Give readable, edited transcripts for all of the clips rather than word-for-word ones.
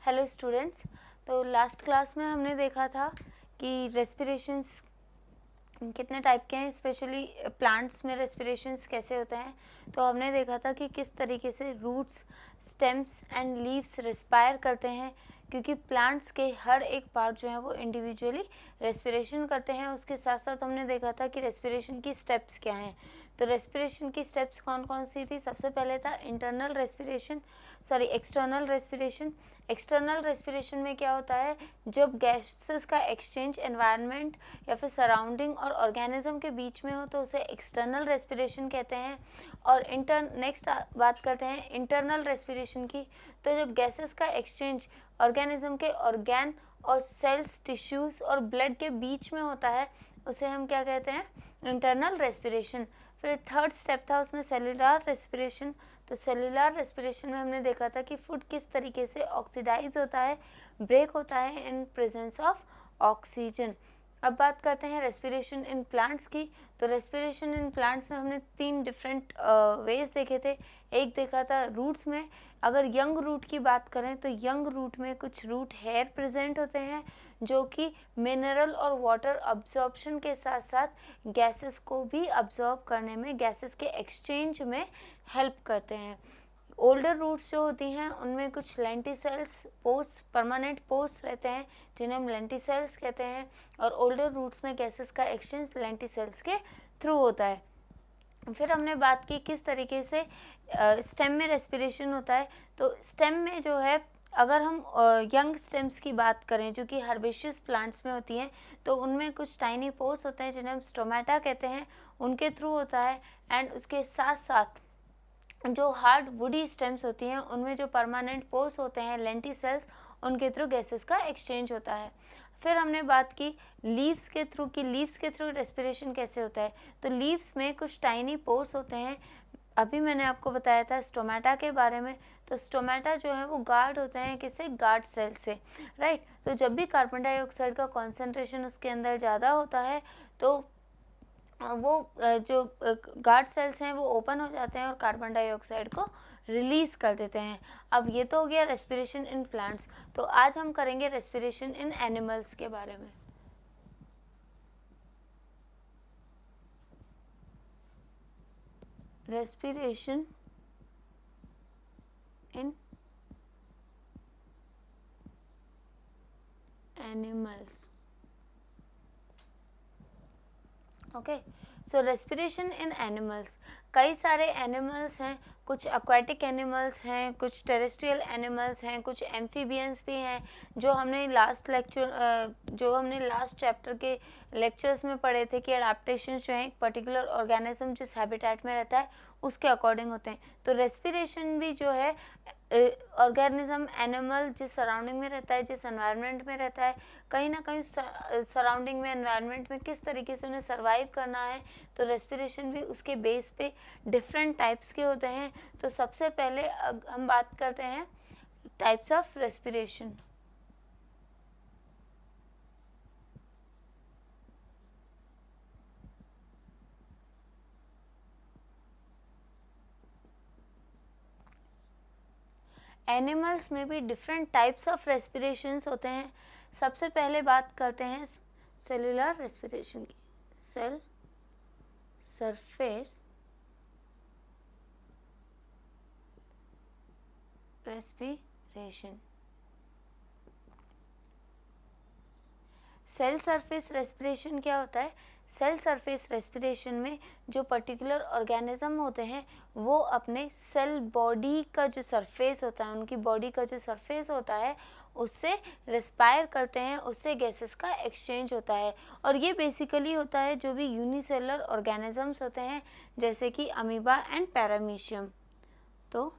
Hello students. तो last class में हमने देखा था कि रेस्पिरेशंस कितने टाइप के हैं, स्पेशली प्लांट्स में रेस्पिरेशंस कैसे होते हैं। तो हमने देखा था कि किस तरीके से roots, stems and leaves respire करते हैं, क्योंकि प्लांट्स के हर एक पार्ट जो है वो इंडिविजुअली रेस्पिरेशन करते हैं। उसके साथ साथ हमने देखा था कि रेस्पिरेशन की स्टेप्स क्या हैं। तो रेस्पिरेशन की स्टेप्स कौन कौन सी थी? सबसे पहले था एक्सटर्नल रेस्पिरेशन। एक्सटर्नल रेस्पिरेशन में क्या होता है, जब गैसेस का एक्सचेंज एनवायरनमेंट या फिर सराउंडिंग और ऑर्गेनिज्म के बीच में हो तो उसे एक्सटर्नल रेस्पिरेशन कहते हैं। और नेक्स्ट बात करते हैं इंटरनल रेस्पिरेशन की। तो जब गैसेस का एक्सचेंज ऑर्गेनिज्म के ऑर्गेन और सेल्स, टिश्यूज और ब्लड के बीच में होता है, उसे हम क्या कहते हैं? Internal respiration. फिर थर्ड स्टेप था उसमें सेल्यूलर रेस्पिरेशन। तो सेल्यूलर रेस्पिरेशन में हमने देखा था कि फूड किस तरीके से ऑक्सीडाइज होता है, ब्रेक होता है इन प्रेजेंस ऑफ ऑक्सीजन। अब बात करते हैं रेस्पिरेशन इन प्लांट्स की। तो रेस्पिरेशन इन प्लांट्स में हमने 3 डिफरेंट वेज देखे थे। एक देखा था रूट्स में। अगर यंग रूट की बात करें तो यंग रूट में कुछ रूट हेयर प्रेजेंट होते हैं जो कि मिनरल और वाटर अब्जॉर्प्शन के साथ साथ गैसेस को भी अब्जॉर्ब करने में, गैसेस के एक्सचेंज में हेल्प करते हैं। ओल्डर रूट्स जो होती हैं उनमें कुछ लेंटिसेल्स, पोस्ट, परमानेंट पोस्ट रहते हैं जिन्हें हम लेंटिसेल्स कहते हैं। और ओल्डर रूट्स में गैसेस का एक्सचेंज लेंटिसेल्स के थ्रू होता है। फिर हमने बात की किस तरीके से स्टेम में रेस्पिरेशन होता है। तो स्टेम में जो है, अगर हम यंग स्टेम्स की बात करें जो कि हर्बेशियस प्लांट्स में होती हैं, तो उनमें कुछ टाइनी पोर्स होते हैं जिन्हें हम स्टोमेटा कहते हैं, उनके थ्रू होता है। एंड उसके साथ साथ जो हार्ड वुडी स्टेम्स होती हैं उनमें जो परमानेंट पोर्स होते हैं, लेंटिसेल्स, उनके थ्रू गैसेस का एक्सचेंज होता है। फिर हमने बात की लीव्स के थ्रू कि लीव्स के थ्रू रेस्पिरेशन कैसे होता है। तो लीव्स में कुछ टाइनी पोर्स होते हैं। अभी मैंने आपको बताया था स्टोमेटा के बारे में। तो स्टोमेटा जो है वो गार्ड होते हैं किससे? गार्ड सेल से, राइट। तो जब भी कार्बन डाइऑक्साइड का कॉन्सेंट्रेशन उसके अंदर ज़्यादा होता है तो वो जो गार्ड सेल्स हैं वो ओपन हो जाते हैं और कार्बन डाइऑक्साइड को रिलीज कर देते हैं। अब ये तो हो गया रेस्पिरेशन इन प्लांट्स। तो आज हम करेंगे रेस्पिरेशन इन एनिमल्स के बारे में। Respiration in animals. Okay, so respiration in animals, कई सारे एनिमल्स हैं। कुछ एक्वाटिक एनिमल्स हैं, कुछ टेरेस्ट्रियल एनिमल्स हैं, कुछ एम्फीबियंस भी हैं जो हमने लास्ट चैप्टर के लेक्चर्स में पढ़े थे कि अडेप्टेशन जो है एक पर्टिकुलर ऑर्गेनिज्म जिस हैबिटेट में रहता है उसके अकॉर्डिंग होते हैं। तो रेस्पिरेशन भी जो है ऑर्गेनिज्म, एनिमल जिस सराउंडिंग में रहता है, जिस एनवायरनमेंट में रहता है, कहीं ना कहीं सराउंडिंग में, एनवायरनमेंट में किस तरीके से उन्हें सर्वाइव करना है, तो रेस्पिरेशन भी उसके बेस पे डिफरेंट टाइप्स के होते हैं। तो सबसे पहले हम बात करते हैं टाइप्स ऑफ रेस्पिरेशन। एनिमल्स में भी डिफरेंट टाइप्स ऑफ रेस्पिरेशंस होते हैं। सबसे पहले बात करते हैं सेलुलर रेस्पिरेशन की। Cell surface respiration. Cell surface respiration क्या होता है? सेल सरफेस रेस्पिरेशन में जो पर्टिकुलर ऑर्गेनिज्म होते हैं वो अपने सेल बॉडी का जो सरफेस होता है, उनकी बॉडी का जो सरफेस होता है उससे रेस्पायर करते हैं, उससे गैसेस का एक्सचेंज होता है। और ये बेसिकली होता है जो भी यूनिसेलुलर ऑर्गेनिजम्स होते हैं जैसे कि अमीबा एंड पैरामीशियम। तो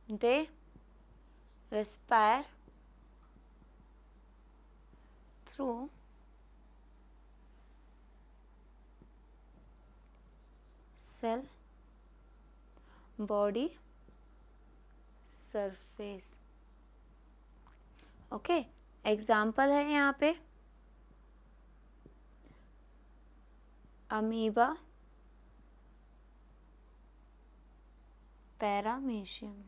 they respire through cell body surface। Okay, example है यहाँ पे अमीबा, पैरामीशियम।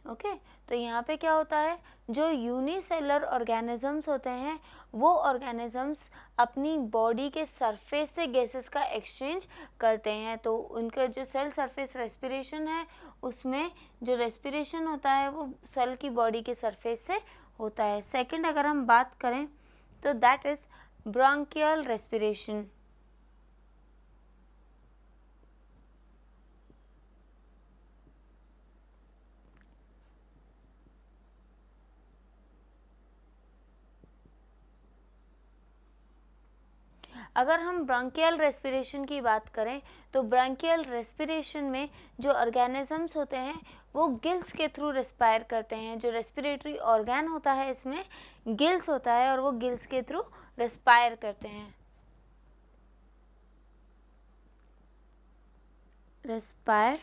ओके तो यहाँ पे क्या होता है, जो यूनिसेलर ऑर्गेनिजम्स होते हैं वो ऑर्गेनिजम्स अपनी बॉडी के सरफेस से गैसेस का एक्सचेंज करते हैं। तो उनका जो सेल सरफेस रेस्पिरेशन है उसमें जो रेस्पिरेशन होता है वो सेल की बॉडी के सरफेस से होता है। सेकंड अगर हम बात करें तो दैट इज ब्रोंकियल रेस्पिरेशन। अगर हम ब्रोंकियल रेस्पिरेशन की बात करें तो ब्रोंकियल रेस्पिरेशन में जो ऑर्गेनिजम्स होते हैं वो गिल्स के थ्रू रेस्पायर करते हैं। जो रेस्पिरेटरी ऑर्गन होता है इसमें गिल्स होता है और वो गिल्स के थ्रू रेस्पायर करते हैं। Respire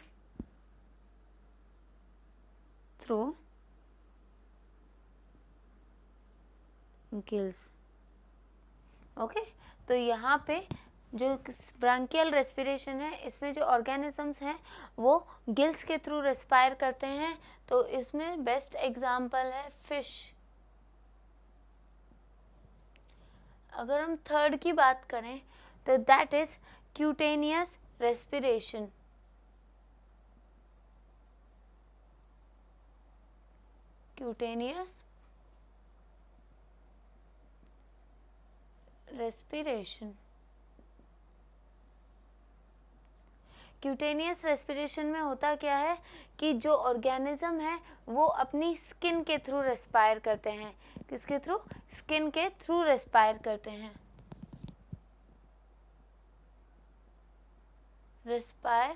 through gills. ओके तो यहाँ पे जो ब्रोंकियल रेस्पिरेशन है इसमें जो ऑर्गेनिजम्स हैं वो गिल्स के थ्रू रेस्पायर करते हैं। तो इसमें बेस्ट एग्जांपल है फिश। अगर हम थर्ड की बात करें तो that is cutaneous respiration. Cutaneous respiration. Cutaneous respiration में होता क्या है कि जो ऑर्गेनिज्म है वो अपनी स्किन के थ्रू रेस्पायर करते हैं। किसके थ्रू? स्किन के थ्रू रेस्पायर करते हैं। Respire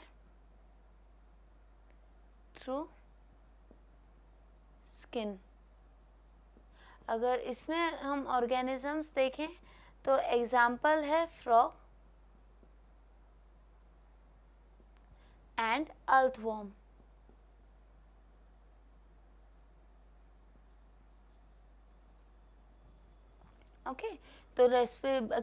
through skin. अगर इसमें हम ऑर्गेनिजम्स देखें तो एग्जाम्पल है फ्रॉग एंड अर्थवॉर्म। ओके तो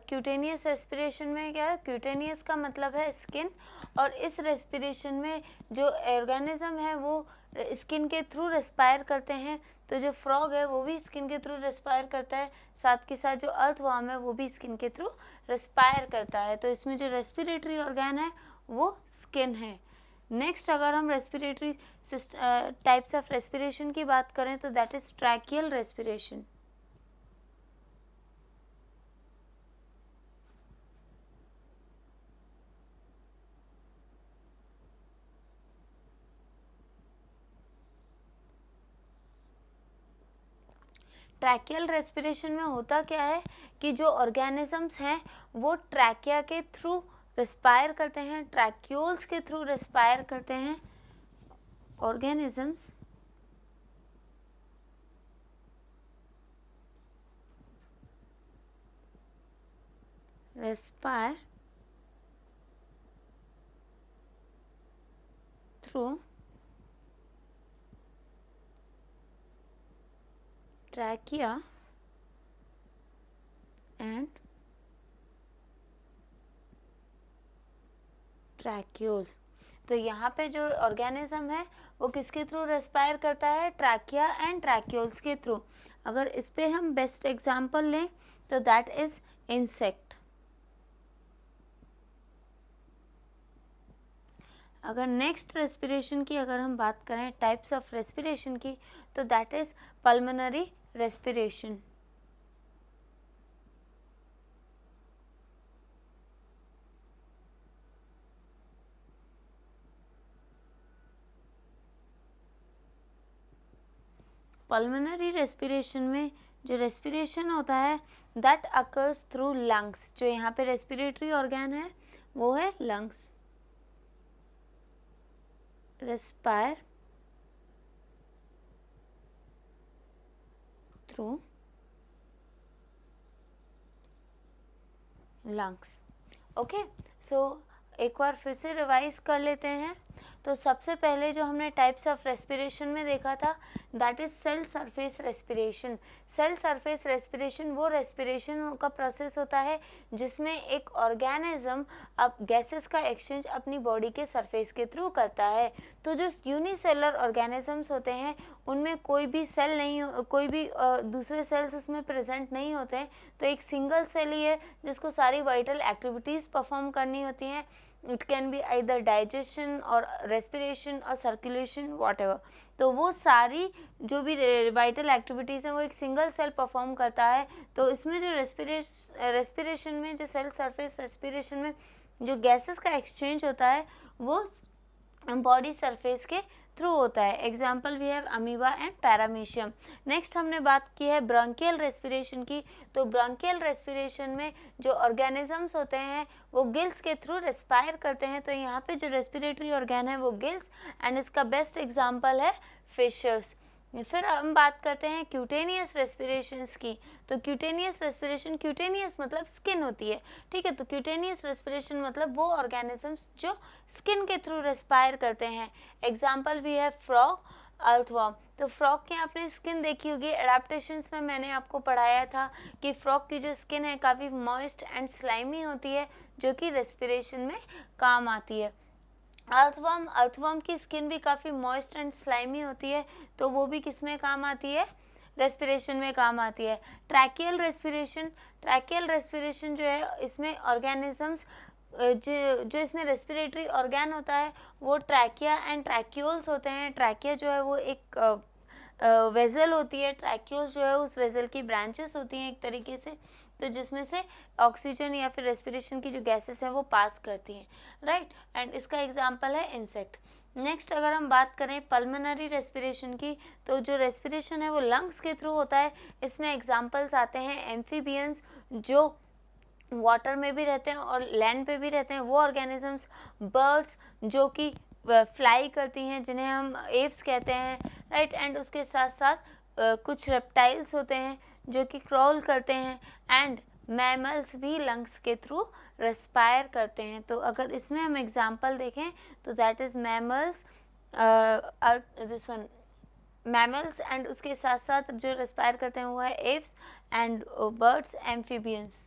क्यूटेनियस रेस्पिरेशन में क्या है, क्यूटेनियस का मतलब है स्किन, और इस रेस्पिरेशन में जो ऑर्गेनिज्म है वो स्किन के थ्रू रेस्पायर करते हैं। तो जो फ्रॉग है वो भी स्किन के थ्रू रेस्पायर करता है, साथ के साथ जो अर्थवॉर्म है वो भी स्किन के थ्रू रेस्पायर करता है। तो इसमें जो रेस्पिरेटरी ऑर्गन है वो स्किन है। नेक्स्ट अगर हम रेस्पिरेटरी टाइप्स ऑफ रेस्पिरेशन की बात करें तो that is tracheal respiration. Tracheal respiration में होता क्या है कि जो ऑर्गेनिजम्स हैं वो ट्रैकिया के थ्रू रेस्पायर करते हैं, ट्रैक्यूल्स के थ्रू रेस्पायर करते हैं। Organisms respire through trachea and tracheoles. तो यहाँ पे जो ऑर्गेनिज्म है वो किसके थ्रू रेस्पायर करता है? ट्रैकिया एंड ट्रैक्यूल्स के थ्रू। अगर इस पे हम बेस्ट एग्जांपल लें तो दैट इज इंसेक्ट। अगर नेक्स्ट रेस्पिरेशन की अगर हम बात करें टाइप्स ऑफ रेस्पिरेशन की तो that is pulmonary respiration. Pulmonary respiration में जो रेस्पिरेशन होता है दैट अकर्स थ्रू लंग्स। जो यहाँ पे रेस्पिरेटरी ऑर्गन है वो है lungs. Respire through lungs. Okay so एक बार फिर से रिवाइज कर लेते हैं। तो सबसे पहले जो हमने टाइप्स ऑफ रेस्पिरेशन में देखा था that is cell surface respiration. Cell surface respiration वो रेस्पिरेशन का प्रोसेस होता है जिसमें एक ऑर्गेनिज्म अब गैसेस का एक्सचेंज अपनी बॉडी के सरफेस के थ्रू करता है। तो जो यूनिसेलर ऑर्गेनिजम्स होते हैं उनमें कोई भी सेल नहीं, कोई भी दूसरे सेल्स उसमें प्रेजेंट नहीं होते हैं, तो एक सिंगल सेल ही है जिसको सारी वाइटल एक्टिविटीज़ परफॉर्म करनी होती हैं। It can be either digestion और रेस्पिरेशन और सर्कुलेशन वॉटएवर। तो वो सारी जो भी वाइटल एक्टिविटीज़ हैं वो एक सिंगल सेल परफॉर्म करता है। तो इसमें जो रेस्पिरेशन में, जो सेल सरफेस रेस्पिरेशन में जो गैसेस का एक्सचेंज होता है वो बॉडी सरफेस के थ्रू होता है। Example we have amoeba and paramecium. Next हमने बात की है ब्रोंकियल रेस्पिरेशन की। तो ब्रोंकियल रेस्पिरेशन में जो ऑर्गेनिजम्स होते हैं वो गिल्स के थ्रू रेस्पायर करते हैं। तो यहाँ पे जो रेस्पिरेटरी ऑर्गेन है वो गिल्स, एंड इसका बेस्ट एग्जाम्पल है फिशर्स। फिर हम बात करते हैं क्यूटेनियस रेस्पिरेशंस की। तो क्यूटेनियस रेस्पिरेशन, क्यूटेनियस मतलब स्किन होती है, ठीक है। तो क्यूटेनियस रेस्पिरेशन मतलब वो ऑर्गेनिजम्स जो स्किन के थ्रू रेस्पायर करते हैं। Example we have frog, earthworm. तो फ्रॉग की आपने स्किन देखी होगी, एडेप्टेशंस में मैंने आपको पढ़ाया था कि फ्रॉग की जो स्किन है काफ़ी मॉइस्ट एंड स्लाइमी होती है जो कि रेस्पिरेशन में काम आती है। अर्थवर्म की स्किन भी काफ़ी मॉइस्ट एंड स्लाइमी होती है, तो वो भी किस में काम आती है, रेस्पिरेशन में काम आती है। ट्रैकियल रेस्पिरेशन जो है इसमें ऑर्गेनिजम्स जो इसमें रेस्पिरेटरी ऑर्गेन होता है वो ट्रैकिया एंड ट्रैक्यूल्स होते हैं। ट्रैकिया जो है वो एक वेजल होती है, ट्रैक्यूल्स जो है उस वेजल की ब्रांचेस होती हैं एक तरीके से, तो जिसमें से ऑक्सीजन या फिर रेस्पिरेशन की जो गैसेस हैं वो पास करती हैं, राइट। एंड इसका एग्जांपल है इंसेक्ट। नेक्स्ट अगर हम बात करें पल्मोनरी रेस्पिरेशन की, तो जो रेस्पिरेशन है वो लंग्स के थ्रू होता है। इसमें एग्जांपल्स आते हैं एम्फीबियंस जो वाटर में भी रहते हैं और लैंड पे भी रहते हैं, वो ऑर्गेनिजम्स, बर्ड्स जो कि फ्लाई करती हैं जिन्हें हम एव्स कहते हैं, राइट। एंड उसके साथ साथ कुछ रेप्टाइल्स होते हैं जो कि क्रॉल करते हैं, एंड मैमल्स भी लंग्स के थ्रू रेस्पायर करते हैं। तो अगर इसमें हम एग्जांपल देखें तो that is mammals, this one mammals, and उसके साथ साथ जो रेस्पायर करते हैं वो है Aves and birds, amphibians.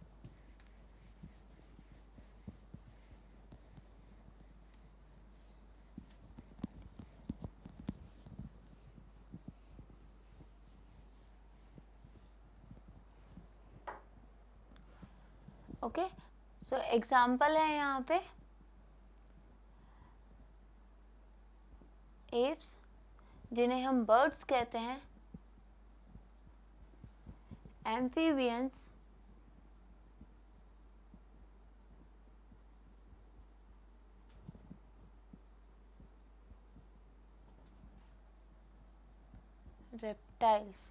Okay, so example है यहाँ पे एव्स जिन्हें हम बर्ड्स कहते हैं, एम्फीबियंस, रेप्टाइल्स।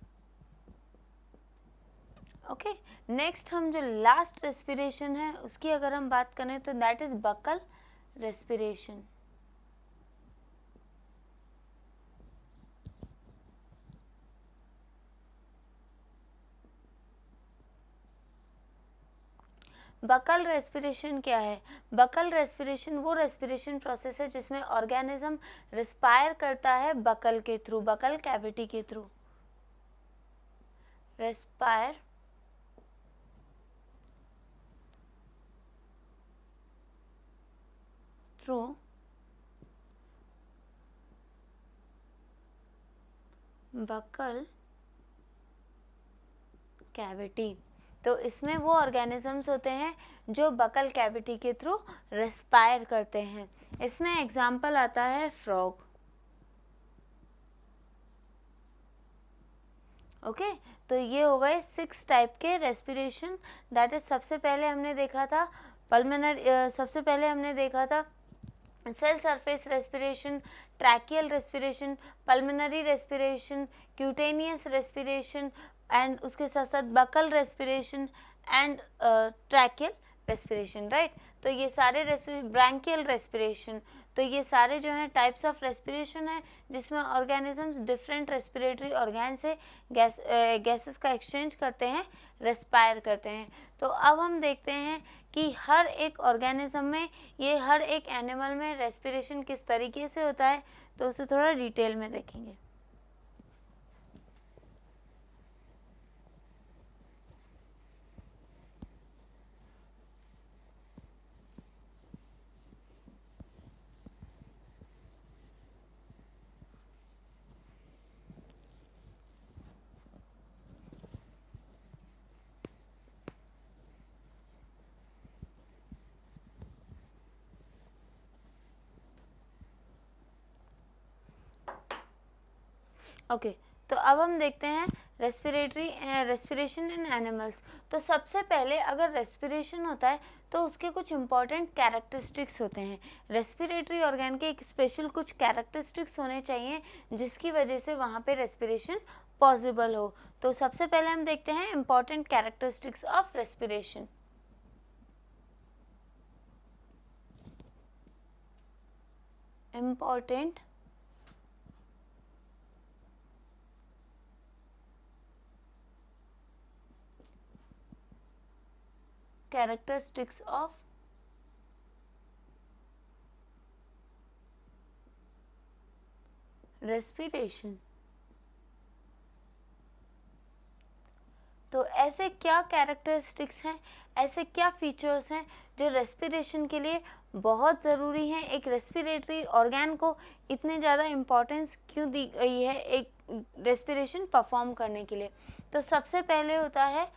ओके, नेक्स्ट हम जो लास्ट रेस्पिरेशन है उसकी अगर हम बात करें तो that is buccal respiration. Buccal respiration क्या है? बकल रेस्पिरेशन वो रेस्पिरेशन प्रोसेस है जिसमें ऑर्गेनिज्म रिस्पायर करता है बकल के थ्रू, बकल कैविटी के through, respire through buccal cavity. तो इसमें वो ऑर्गेनिजम्स होते हैं जो बकल कैविटी के थ्रू रेस्पायर करते हैं। इसमें एग्जाम्पल आता है फ्रॉग। ओके, तो ये हो गए 6 टाइप के रेस्पिरेशन। दैट इज सबसे पहले हमने देखा था पल्मोनरी, सबसे पहले हमने देखा था cell surface respiration, tracheal respiration, pulmonary respiration, cutaneous respiration, and उसके साथ साथ buccal respiration and tracheal respiration, right. तो तो ये सारे ब्रैंकियल रेस्पिरेशन, तो ये सारे जो हैं टाइप्स ऑफ रेस्पिरेशन है जिसमें ऑर्गेनिजम्स डिफरेंट रेस्पिरेटरी ऑर्गेन से गैसेस का एक्सचेंज करते हैं, रेस्पायर करते हैं। तो अब हम देखते हैं कि हर एक ऑर्गेनिज्म में, ये हर एक एनिमल में रेस्पिरेशन किस तरीके से होता है, तो उसे थोड़ा डिटेल में देखेंगे। ओके तो अब हम देखते हैं रेस्पिरेशन इन एनिमल्स। तो सबसे पहले अगर रेस्पिरेशन होता है तो उसके कुछ इंपॉर्टेंट कैरेक्टरिस्टिक्स होते हैं। रेस्पिरेटरी ऑर्गन के एक स्पेशल कुछ कैरेक्टरिस्टिक्स होने चाहिए जिसकी वजह से वहाँ पे रेस्पिरेशन पॉसिबल हो। तो सबसे पहले हम देखते हैं important characteristics of respiration. Important characteristics of respiration। तो ऐसे क्या कैरेक्टरिस्टिक्स हैं, ऐसे क्या फीचर्स हैं जो रेस्पिरेशन के लिए बहुत ज़रूरी हैं। एक रेस्पिरेटरी ऑर्गन को इतने ज़्यादा इम्पोर्टेंस क्यों दी गई है एक रेस्पिरेशन परफॉर्म करने के लिए। तो सबसे पहले होता है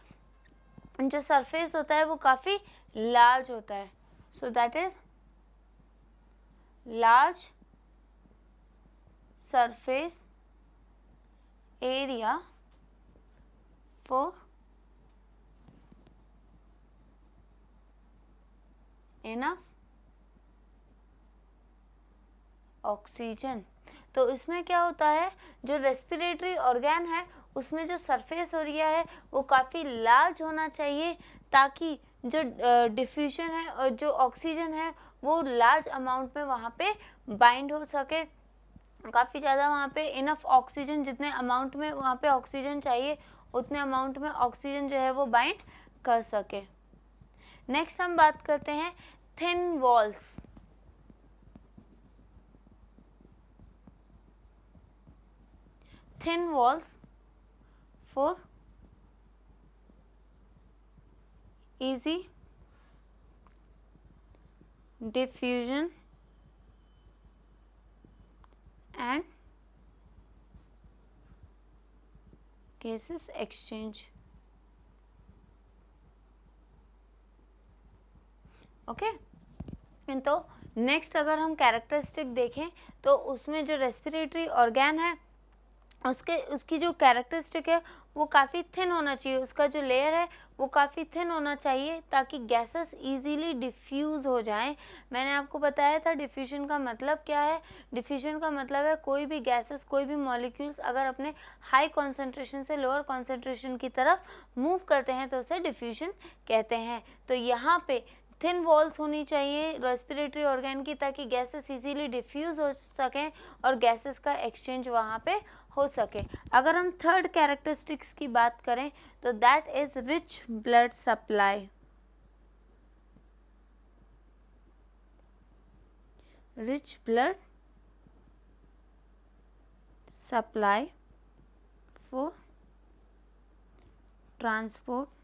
जो सरफेस होता है वो काफ़ी लार्ज होता है, so that is large surface area for enough oxygen. तो इसमें क्या होता है, जो रेस्पिरेटरी ऑर्गन है उसमें जो सरफेस एरिया है वो काफ़ी लार्ज होना चाहिए ताकि जो डिफ्यूजन है और जो ऑक्सीजन है वो लार्ज अमाउंट में वहाँ पे बाइंड हो सके। काफ़ी ज़्यादा वहाँ पे इनफ ऑक्सीजन, जितने अमाउंट में वहाँ पे ऑक्सीजन चाहिए उतने अमाउंट में ऑक्सीजन जो है वो बाइंड कर सके। नेक्स्ट हम बात करते हैं thin walls. Thin walls for easy diffusion and gases exchange। Okay तो नेक्स्ट अगर हम कैरेक्टरिस्टिक देखें तो उसमें जो रेस्पिरेटरी ऑर्गन है उसकी जो कैरेक्टरिस्टिक है वो काफ़ी थिन होना चाहिए, उसका जो लेयर है वो काफ़ी थिन होना चाहिए ताकि गैसेस इजीली डिफ्यूज़ हो जाएं। मैंने आपको बताया था डिफ्यूजन का मतलब क्या है। डिफ्यूजन का मतलब है कोई भी गैसेस, कोई भी मॉलिक्यूल्स अगर अपने हाई कॉन्सेंट्रेशन से लोअर कॉन्सेंट्रेशन की तरफ मूव करते हैं तो उसे डिफ्यूजन कहते हैं। तो यहाँ पे थिन वॉल्स होनी चाहिए रेस्पिरेटरी ऑर्गन की ताकि गैसेस इजीली डिफ्यूज हो सकें और गैसेस का एक्सचेंज वहाँ पे हो सके। अगर हम थर्ड कैरेक्टरिस्टिक्स की बात करें तो that is rich blood supply. Rich blood supply for transport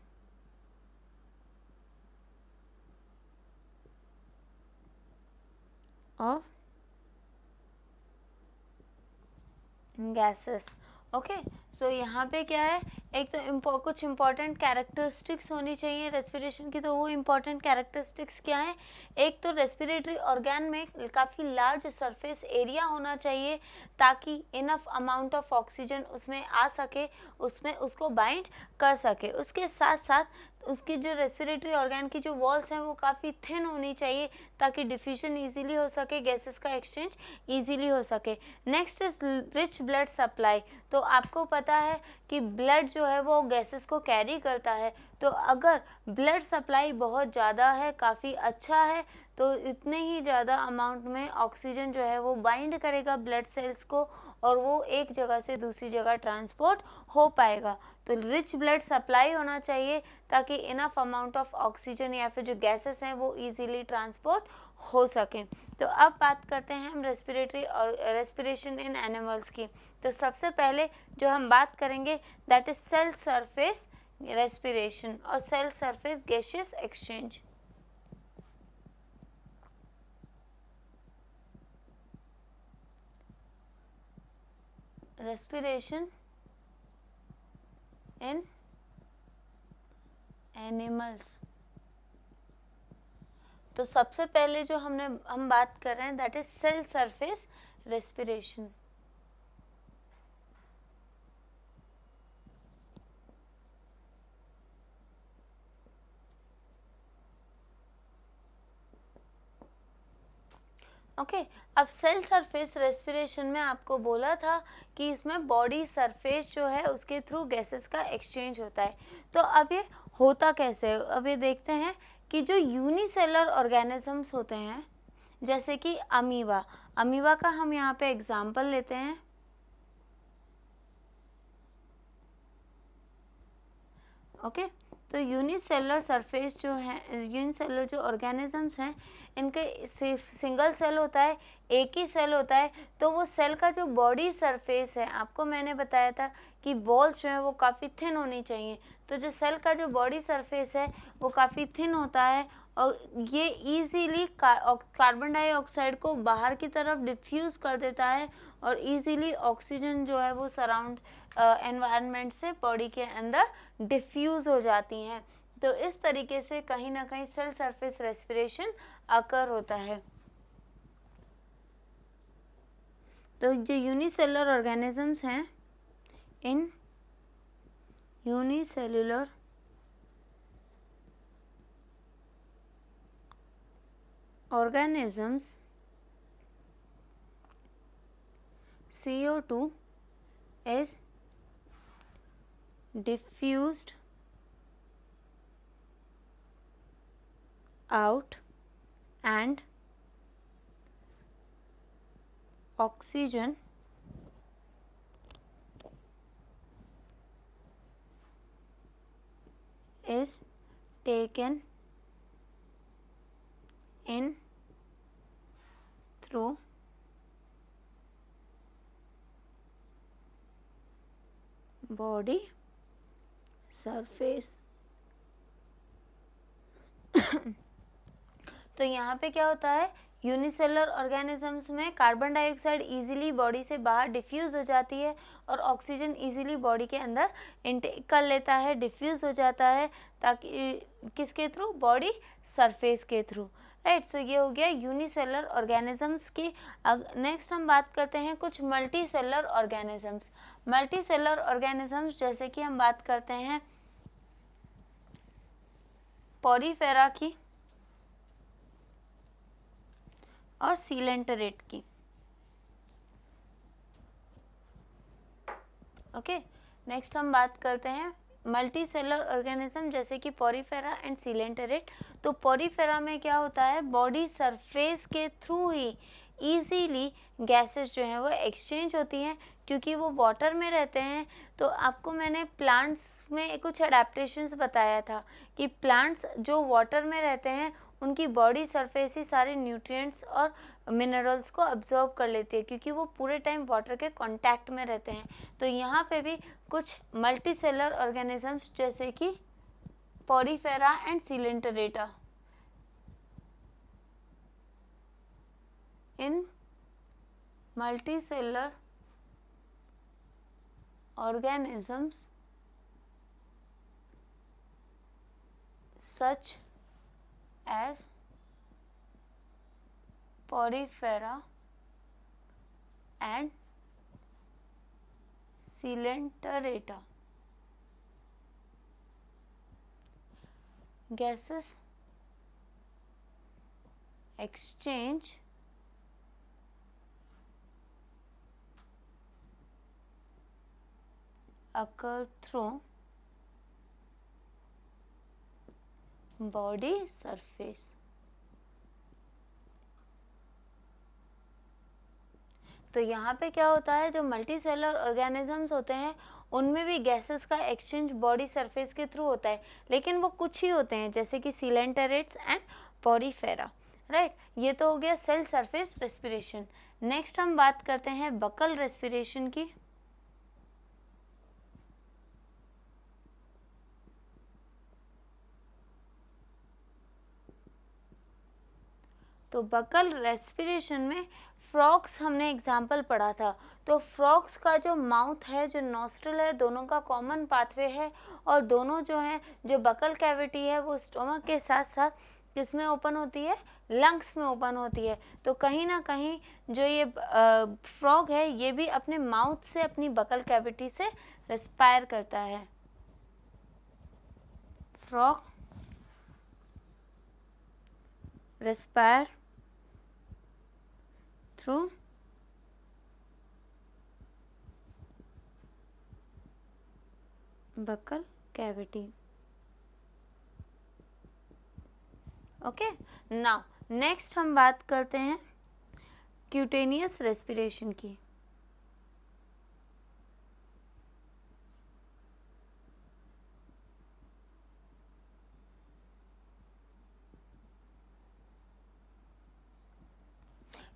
of gases। Okay so यहाँ पे क्या है, एक तो कुछ इंपॉर्टेंट कैरेक्टरिस्टिक्स होनी चाहिए रेस्पिरेशन की। तो वो इंपॉर्टेंट कैरेक्टरिस्टिक्स क्या है, एक तो रेस्पिरेटरी ऑर्गन में काफ़ी लार्ज सरफेस एरिया होना चाहिए ताकि इनफ अमाउंट ऑफ ऑक्सीजन उसमें आ सके, उसमें उसको बाइंड कर सके। उसके साथ साथ उसकी जो रेस्पिरेटरी ऑर्गन की जो वॉल्स हैं वो काफ़ी थिन होनी चाहिए ताकि डिफ्यूजन इजीली हो सके, गैसेस का एक्सचेंज इजीली हो सके। Next is rich blood supply. तो आपको पता है कि ब्लड जो है वो गैसेस को कैरी करता है, तो अगर ब्लड सप्लाई बहुत ज़्यादा है, काफ़ी अच्छा है, तो इतने ही ज़्यादा अमाउंट में ऑक्सीजन जो है वो बाइंड करेगा ब्लड सेल्स को और वो एक जगह से दूसरी जगह ट्रांसपोर्ट हो पाएगा। तो रिच ब्लड सप्लाई होना चाहिए ताकि इनफ अमाउंट ऑफ ऑक्सीजन या फिर जो गैसेस हैं वो इजीली ट्रांसपोर्ट हो सकें। तो अब बात करते हैं हम रेस्पिरेटरी और रेस्पिरेशन इन एनिमल्स की। तो सबसे पहले जो हम बात करेंगे that is cell surface respiration और cell surface gaseous exchange. respiration in animals। तो सबसे पहले जो हम बात कर रहे हैं that is cell surface respiration. Okay अब सेल सरफेस रेस्पिरेशन में आपको बोला था कि इसमें बॉडी सरफेस जो है उसके थ्रू गैसेस का एक्सचेंज होता है। तो अब ये होता कैसे है, अब ये देखते हैं कि जो यूनिसेलर ऑर्गेनिजम्स होते हैं जैसे कि अमीबा, अमीबा का हम यहाँ पे एग्जाम्पल लेते हैं। ओके तो यूनिसेलर सरफेस जो है, यूनिसेलर जो ऑर्गेनिजम्स हैं इनके सिंगल सेल होता है, एक ही सेल होता है। तो वो सेल का जो बॉडी सरफेस है, आपको मैंने बताया था कि वॉल्स जो है वो काफ़ी थिन होनी चाहिए। तो जो सेल का जो बॉडी सरफेस है वो काफ़ी थिन होता है और ये इजीली कार्बन डाइऑक्साइड को बाहर की तरफ डिफ्यूज़ कर देता है और इजीली ऑक्सीजन जो है वो सराउंड एनवायरनमेंट से बॉडी के अंदर डिफ्यूज़ हो जाती हैं। तो इस तरीके से कहीं ना कहीं सेल सरफेस रेस्पिरेशन अकर होता है। तो जो यूनिसेलुलर ऑर्गेनिजम्स हैं, इन unicellular organisms CO2 is diffused out and oxygen is taken in through body surface। तो यहाँ पे क्या होता है, यूनिसेलुलर ऑर्गेनिजम्स में कार्बन डाइऑक्साइड इजीली बॉडी से बाहर डिफ्यूज़ हो जाती है और ऑक्सीजन इजीली बॉडी के अंदर इनटेक कर लेता है, डिफ्यूज़ हो जाता है, ताकि किसके थ्रू, बॉडी सरफेस के थ्रू, राइट। सो ये हो गया यूनिसेलुलर ऑर्गेनिजम्स की। नेक्स्ट हम बात करते हैं कुछ multi cellular organisms. Multi cellular organisms जैसे कि हम बात करते हैं पॉरीफेरा की और सीलेंटरेट की। ओके नेक्स्ट हम बात करते हैं मल्टी सेलुलर ऑर्गेनिज्म जैसे कि पॉरीफेरा एंड सीलेंटरेट। तो पॉरीफेरा में क्या होता है, बॉडी सरफेस के थ्रू ही इजीली गैसेस जो हैं वो एक्सचेंज होती हैं क्योंकि वो वाटर में रहते हैं। तो आपको मैंने प्लांट्स में कुछ अडेप्टेशंस बताया था कि प्लांट्स जो वाटर में रहते हैं उनकी बॉडी सरफेस ही सारे न्यूट्रिएंट्स और मिनरल्स को अब्जॉर्ब कर लेती है क्योंकि वो पूरे टाइम वाटर के कांटेक्ट में रहते हैं। तो यहाँ पे भी कुछ मल्टी सेलुलर ऑर्गेनिजम्स जैसे कि Porifera and Coelenterata in multicellular organisms such as porifera and coelenterata gases exchange occur through body surface. तो यहाँ पे क्या होता है, जो मल्टी सेलर ऑर्गेनिजम्स होते हैं उनमें भी गैसेस का एक्सचेंज बॉडी सरफेस के थ्रू होता है, लेकिन वो कुछ ही होते हैं, जैसे कि सीलेंटेरेट्स एंड पोरीफेरा, राइट। ये तो हो गया सेल सरफेस रेस्पिरेशन। नेक्स्ट हम बात करते हैं बकल रेस्पिरेशन की। तो बकल रेस्पिरेशन में फ्रॉग्स हमने एग्जाम्पल पढ़ा था। तो फ्रॉग्स का जो माउथ है, जो नॉस्ट्रल है, दोनों का कॉमन पाथवे है, और दोनों जो है, जो बकल कैविटी है वो स्टोमक के साथ साथ किसमें ओपन होती है, लंग्स में ओपन होती है। तो कहीं ना कहीं जो ये फ्रॉग है ये भी अपने माउथ से, अपनी बकल कैविटी से रेस्पायर करता है। Frog respire through buccal cavity. Okay, now next हम बात करते हैं क्यूटेनियस रेस्पिरेशन की।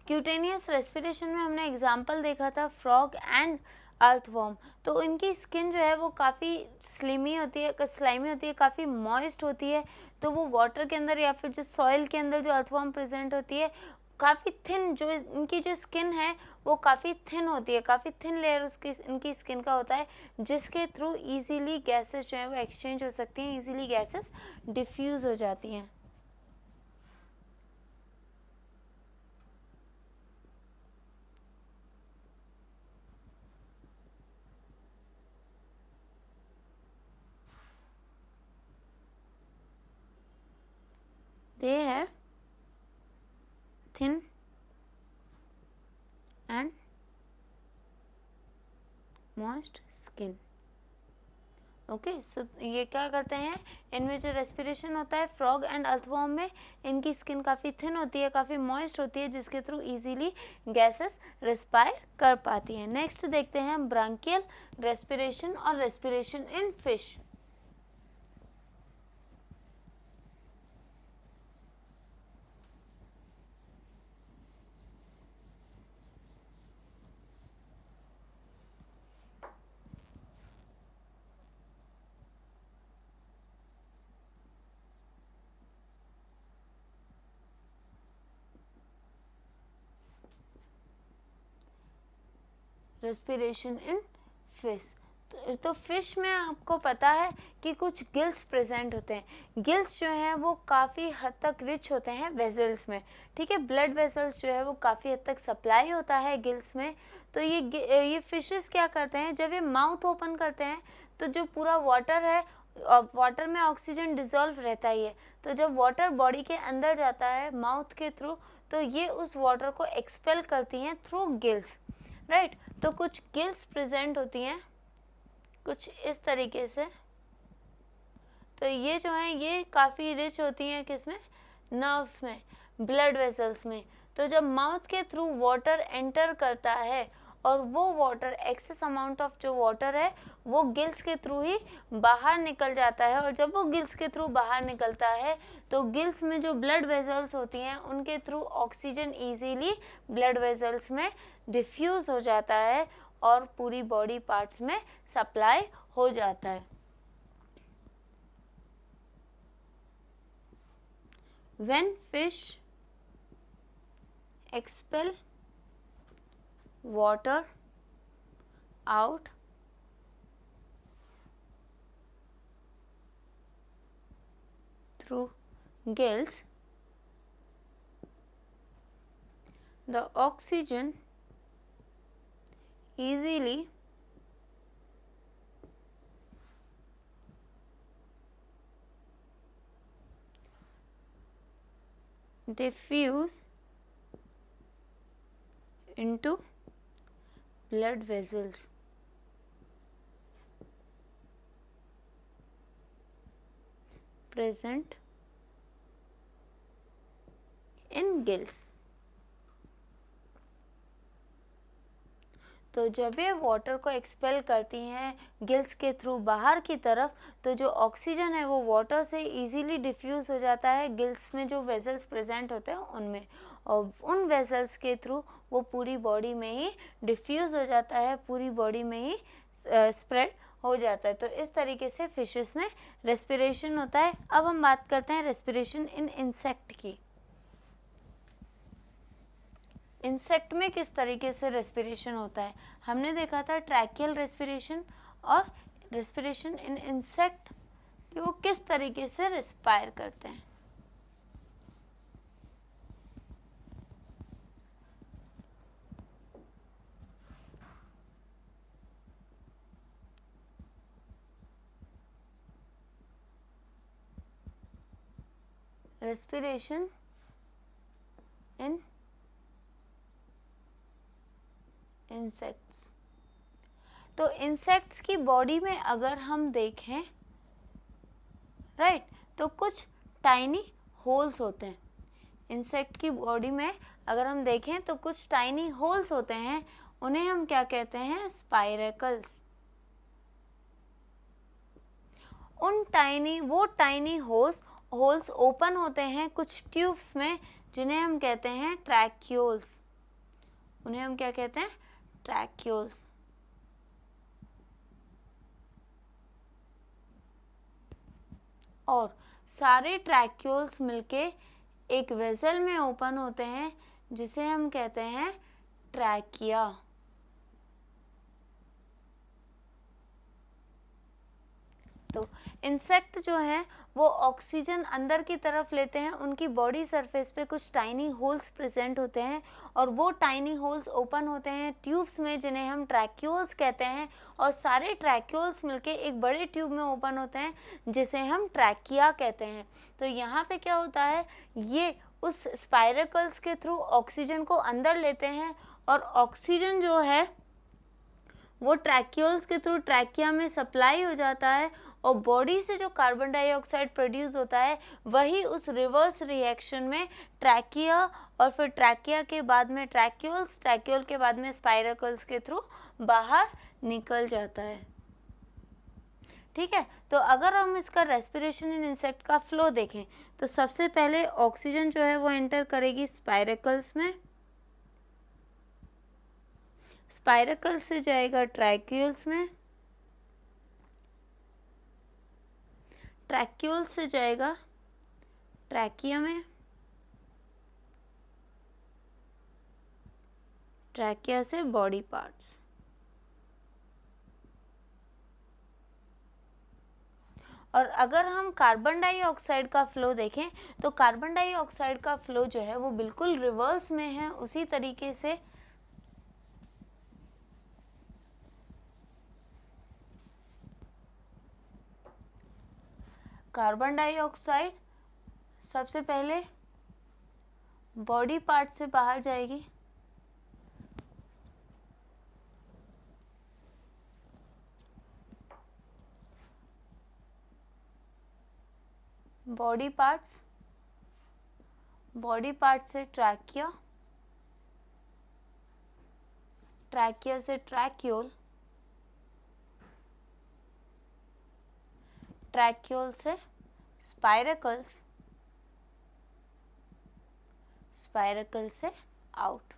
क्यूटेनियस रेस्पिरेशन में हमने एग्जाम्पल देखा था फ्रॉग एंड अर्थवॉर्म। तो इनकी स्किन जो है वो काफ़ी स्लिमी होती है, स्लाइमी होती है, काफ़ी मॉइस्ट होती है। तो वो वाटर के अंदर या फिर जो सॉइल के अंदर जो अर्थवॉर्म प्रेजेंट होती है, काफ़ी थिन, जो इनकी जो स्किन है वो काफ़ी थिन होती है, काफ़ी थिन लेयर उसकी इनकी स्किन का होता है, जिसके थ्रू इजीली गैसेस जो है वो एक्सचेंज हो सकती हैं, इजीली गैसेस डिफ्यूज़ हो जाती हैं। They have thin and moist skin. Okay, so ये क्या करते हैं, इनमें जो रेस्पिरेशन होता है फ्रॉग एंड अर्थवॉर्म में, इनकी स्किन काफ़ी थिन होती है, काफ़ी मॉइस्ट होती है, जिसके थ्रू इजीली गैसेस रेस्पायर कर पाती हैं। नेक्स्ट देखते हैं हम ब्रांकियल रेस्पिरेशन और respiration in fish. Respiration in fish. तो फिश में आपको पता है कि कुछ गिल्स प्रेजेंट होते हैं। गिल्स जो हैं वो काफ़ी हद तक रिच होते हैं वेजल्स में, ठीक है। ब्लड वेजल्स जो है वो काफ़ी हद तक सप्लाई होता है गिल्स में। तो ये फिशेस क्या करते हैं, जब ये माउथ ओपन करते हैं तो जो पूरा वाटर है, वाटर में ऑक्सीजन डिजोल्व रहता ही है, तो जब वाटर बॉडी के अंदर जाता है माउथ के थ्रू, तो ये उस वाटर को एक्सपेल करती हैं थ्रू गिल्स, राइट। तो कुछ गिल्स प्रेजेंट होती हैं कुछ इस तरीके से। तो ये जो है ये काफ़ी रिच होती हैं किसमें, नर्व्स में, ब्लड वेसल्स में। तो जब माउथ के थ्रू वाटर एंटर करता है और वो वाटर, एक्सेस अमाउंट ऑफ जो वाटर है वो गिल्स के थ्रू ही बाहर निकल जाता है, और जब वो गिल्स के थ्रू बाहर निकलता है तो गिल्स में जो ब्लड वेसल्स होती हैं उनके through oxygen easily blood vessels में डिफ्यूज़ हो जाता है और पूरी बॉडी पार्ट्स में सप्लाई हो जाता है। When fish expel water out through gills, the oxygen easily diffuse into blood vessels. Present in gills. तो जब ये वाटर को एक्सपेल करती हैं गिल्स के थ्रू बाहर की तरफ, तो जो ऑक्सीजन है वो वाटर से इजीली डिफ्यूज हो जाता है गिल्स में जो वेसल्स प्रेजेंट होते हैं उनमें, और उन वेसल्स के थ्रू वो पूरी बॉडी में ही डिफ्यूज हो जाता है, पूरी बॉडी में ही स्प्रेड हो जाता है। तो इस तरीके से फिशेस में रेस्पिरेशन होता है। अब हम बात करते हैं रेस्पिरेशन इन इंसेक्ट की। इंसेक्ट में किस तरीके से रेस्पिरेशन होता है, हमने देखा था ट्रैकियल रेस्पिरेशन और रेस्पिरेशन इन इंसेक्ट कि वो किस तरीके से रेस्पायर करते हैं। Respiration in insects. तो इंसेक्ट्स की बॉडी में अगर हम देखें, राइट, तो कुछ टाइनी होल्स होते हैं। इंसेक्ट की बॉडी में अगर हम देखें तो कुछ टाइनी होल्स होते हैं, उन्हें हम क्या कहते हैं, स्पाइरेकल्स। उन टाइनी होल्स ओपन होते हैं कुछ ट्यूब्स में, जिन्हें हम कहते हैं ट्रैक्यूल्स। उन्हें हम क्या कहते हैं, ट्रैक्यूल्स। और सारे ट्रैक्यूल्स मिलके एक वेसल में ओपन होते हैं जिसे हम कहते हैं ट्रैकिया। तो इंसेक्ट जो है वो ऑक्सीजन अंदर की तरफ लेते हैं, उनकी बॉडी सरफेस पे कुछ टाइनी होल्स प्रेजेंट होते हैं और वो टाइनी होल्स ओपन होते हैं ट्यूब्स में जिन्हें हम ट्रैक्यूल्स कहते हैं, और सारे ट्रैक्यूल्स मिलके एक बड़े ट्यूब में ओपन होते हैं जिसे हम ट्रैकिया कहते हैं। तो यहाँ पे क्या होता है, ये उस स्पाइरेकल्स के थ्रू ऑक्सीजन को अंदर लेते हैं और ऑक्सीजन जो है वो ट्रैक्यूल्स के थ्रू ट्रैकिया में सप्लाई हो जाता है, और बॉडी से जो कार्बन डाइऑक्साइड प्रोड्यूस होता है वही उस रिवर्स रिएक्शन में ट्रैकिया और फिर ट्रैकिया के बाद में ट्रैक्यूल्स, ट्रैक्यूल के बाद में स्पाइरेकल्स के थ्रू बाहर निकल जाता है। ठीक है, तो अगर हम इसका रेस्पिरेशन इन इंसेक्ट का फ्लो देखें तो सबसे पहले ऑक्सीजन जो है वो एंटर करेगी स्पाइरेकल्स में, स्पाइरेकल्स से जाएगा ट्रैक्यूल्स में, ट्रैक्यूल से जाएगा ट्रैकिया में, ट्रैकिया से बॉडी पार्ट्स। और अगर हम कार्बन डाइऑक्साइड का फ्लो देखें तो कार्बन डाइऑक्साइड का फ्लो जो है वो बिल्कुल रिवर्स में है, उसी तरीके से कार्बन डाइऑक्साइड सबसे पहले बॉडी पार्ट से बाहर जाएगी, बॉडी पार्ट से ट्रैकिया, ट्रैकिया से ट्रैक्यूल, ट्रैक्यूल से स्पाइरेकल्स, स्पाइरेकल से आउट।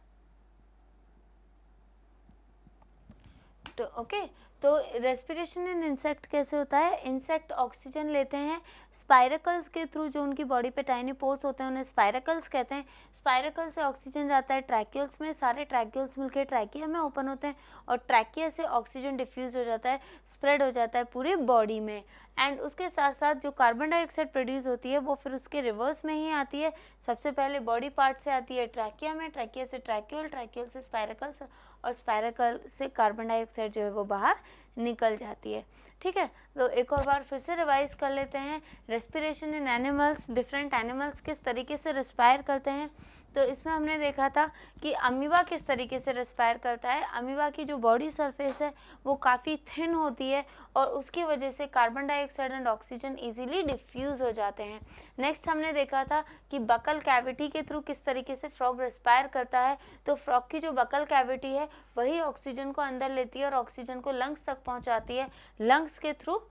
तो ओके, तो रेस्पिरेशन इन इंसेक्ट कैसे होता है, इंसेक्ट ऑक्सीजन लेते हैं स्पाइरेकल्स के थ्रू, जो उनकी बॉडी पे टाइनी पोर्स होते हैं उन्हें स्पाइरेकल्स कहते हैं। स्पाइरेकल से ऑक्सीजन जाता है ट्रैक्यूल्स में, सारे ट्रैक्यूल्स मिलकर ट्रैकिया में ओपन होते हैं और ट्रैकिया से ऑक्सीजन डिफ्यूज हो जाता है, स्प्रेड हो जाता है पूरी बॉडी में। एंड उसके साथ साथ जो कार्बन डाइऑक्साइड प्रोड्यूस होती है वो फिर उसके रिवर्स में ही आती है। सबसे पहले बॉडी पार्ट से आती है ट्रैकिया में, ट्रैकिया से ट्रैक्यूल, ट्रैक्यूल से स्पाइरेकल्स और स्पाइरेकल से कार्बन डाइऑक्साइड जो है वो बाहर निकल जाती है। ठीक है, तो एक और बार फिर से रिवाइज कर लेते हैं। Respiration in animals, different animals किस तरीके से रिस्पायर करते हैं। तो इसमें हमने देखा था कि अमीबा किस तरीके से रिस्पायर करता है। अमीबा की जो बॉडी सरफेस है वो काफ़ी थिन होती है और उसकी वजह से carbon dioxide and oxygen easily diffuse हो जाते हैं। नेक्स्ट हमने देखा था कि बकल कैविटी के थ्रू किस तरीके से फ्रॉग रिस्पायर करता है। तो फ्रॉग की जो बकल कैविटी है वही ऑक्सीजन को अंदर लेती है और ऑक्सीजन को लंग्स तक पहुंचाती है। लंग्स के थ्रू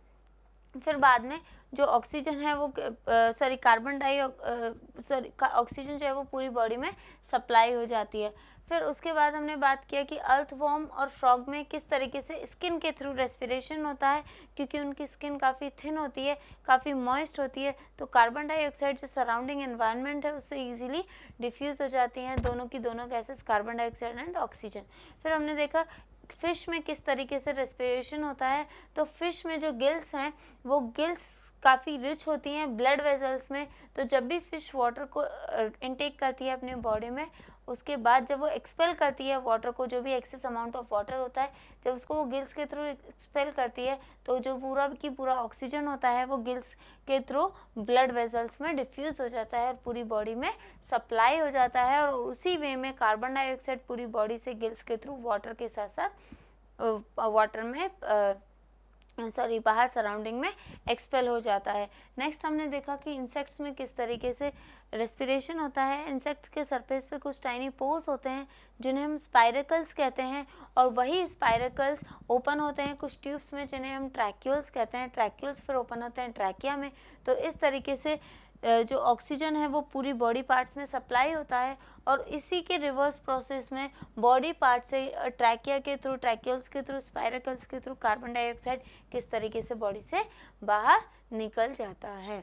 फिर बाद में जो ऑक्सीजन है वो ऑक्सीजन जो है वो पूरी बॉडी में सप्लाई हो जाती है। फिर उसके बाद हमने बात किया कि अर्थवॉर्म और फ्रॉग में किस तरीके से स्किन के थ्रू रेस्पिरेशन होता है, क्योंकि उनकी स्किन काफ़ी थिन होती है, काफ़ी मॉइस्ट होती है, तो कार्बन डाइऑक्साइड जो सराउंडिंग एनवायरनमेंट है उससे ईजिली डिफ्यूज़ हो जाती हैं दोनों की दोनों gases, carbon dioxide and oxygen. फिर हमने देखा फिश में किस तरीके से रेस्पिरेशन होता है। तो फिश में जो गिल्स हैं वो गिल्स काफ़ी रिच होती हैं ब्लड वेजल्स में। तो जब भी फिश वाटर को इनटेक करती है अपने बॉडी में, उसके बाद जब वो एक्सपेल करती है वाटर को, जो भी एक्सेस अमाउंट ऑफ वाटर होता है, जब उसको वो गिल्स के थ्रू एक्सपेल करती है तो जो पूरा की पूरा ऑक्सीजन होता है वो गिल्स के थ्रू ब्लड वेजल्स में डिफ्यूज़ हो जाता है और पूरी बॉडी में सप्लाई हो जाता है। और उसी वे में कार्बन डाइऑक्साइड पूरी बॉडी से गिल्स के थ्रू वाटर के साथ साथ वाटर में बाहर सराउंडिंग में एक्सपेल हो जाता है। नेक्स्ट हमने देखा कि इंसेक्ट्स में किस तरीके से रेस्पिरेशन होता है। इंसेक्ट्स के सरफेस पे कुछ टाइनी पोर्स होते हैं जिन्हें हम स्पाइरेकल्स कहते हैं, और वही स्पाइरेकल्स ओपन होते हैं कुछ ट्यूब्स में जिन्हें हम ट्रैक्यूल्स कहते हैं। ट्रैक्यूल्स फिर ओपन होते हैं ट्रैकिया में। तो इस तरीके से जो ऑक्सीजन है वो पूरी बॉडी पार्ट्स में सप्लाई होता है, और इसी के रिवर्स प्रोसेस में बॉडी पार्ट से ट्रैकिया के थ्रू, ट्रैक्यूल्स के थ्रू, स्पाइरेकल्स के थ्रू कार्बन डाइऑक्साइड किस तरीके से बॉडी से बाहर निकल जाता है।